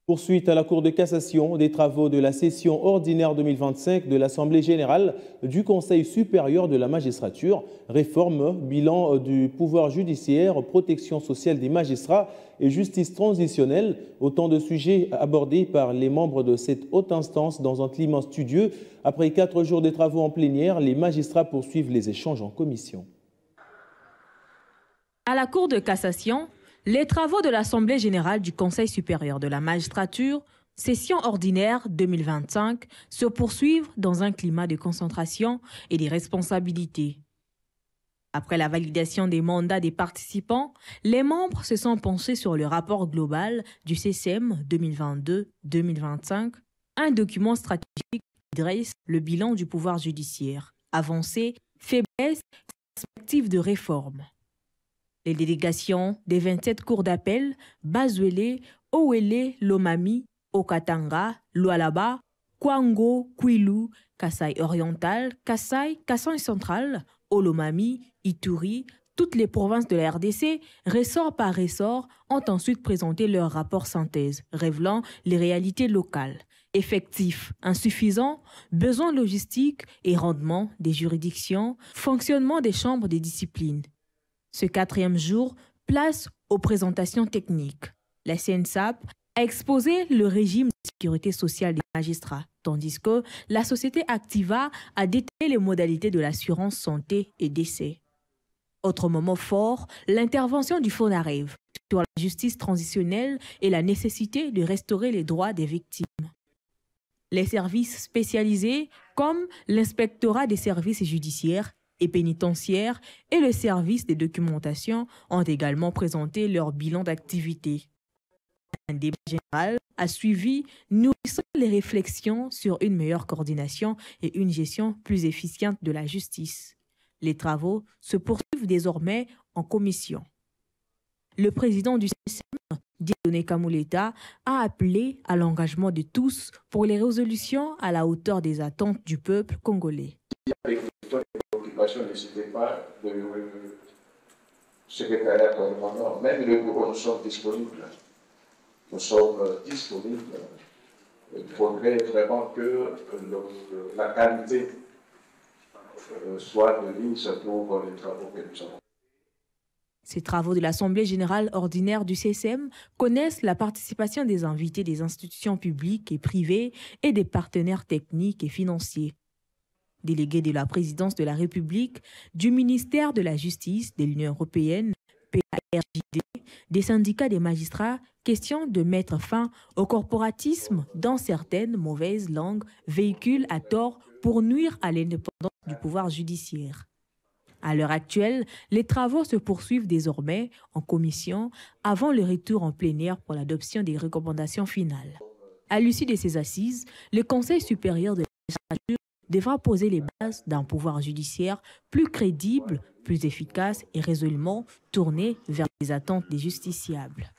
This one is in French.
Poursuite à la Cour de cassation des travaux de la session ordinaire 2025 de l'Assemblée générale du Conseil supérieur de la magistrature, réforme, bilan du pouvoir judiciaire, protection sociale des magistrats et justice transitionnelle, autant de sujets abordés par les membres de cette haute instance dans un climat studieux. Après 4 jours de travaux en plénière, les magistrats poursuivent les échanges en commission. À la Cour de cassation, les travaux de l'Assemblée générale du Conseil supérieur de la magistrature, session ordinaire 2025, se poursuivent dans un climat de concentration et de responsabilité. Après la validation des mandats des participants, les membres se sont penchés sur le rapport global du CCM 2022-2025, un document stratégique qui dresse le bilan du pouvoir judiciaire, avancées, faiblesses, perspectives de réforme. Les délégations des 27 cours d'appel, Bazuele, Owele, Lomami, Okatanga, Lualaba, Kwango, Kwilu, Kasaï oriental, Kasaï central, Olomami, Ituri, toutes les provinces de la RDC, ressort par ressort, ont ensuite présenté leur rapport synthèse, révélant les réalités locales. Effectifs insuffisants, besoins logistiques et rendement des juridictions, fonctionnement des chambres des disciplines. Ce 4e jour, place aux présentations techniques. La CNSAP a exposé le régime de sécurité sociale des magistrats, tandis que la société Activa a détaillé les modalités de l'assurance santé et décès. Autre moment fort, l'intervention du FONAREV sur la justice transitionnelle et la nécessité de restaurer les droits des victimes. Les services spécialisés, comme l'inspectorat des services judiciaires et pénitentiaires et le service des documentations, ont également présenté leur bilan d'activité. Un débat général a suivi, nourrissant les réflexions sur une meilleure coordination et une gestion plus efficiente de la justice. Les travaux se poursuivent désormais en commission. Le président du CCM, Dieudonné Kamuleta, a appelé à l'engagement de tous pour les résolutions à la hauteur des attentes du peuple congolais. N'hésitez pas de secrétariat permanent, même le bureau, nous sommes disponibles. Nous sommes disponibles. Il faudrait vraiment que la qualité soit de mise pour les travaux que nous avons. Ces travaux de l'Assemblée générale ordinaire du CCM connaissent la participation des invités des institutions publiques et privées et des partenaires techniques et financiers. Délégués de la présidence de la République, du ministère de la Justice, de l'Union européenne, PARJD, des syndicats des magistrats, question de mettre fin au corporatisme dans certaines mauvaises langues véhiculées à tort pour nuire à l'indépendance du pouvoir judiciaire. À l'heure actuelle, les travaux se poursuivent désormais en commission avant le retour en plénière pour l'adoption des recommandations finales. À l'issue de ces assises, le Conseil supérieur de la magistrature devra poser les bases d'un pouvoir judiciaire plus crédible, plus efficace et résolument tourné vers les attentes des justiciables.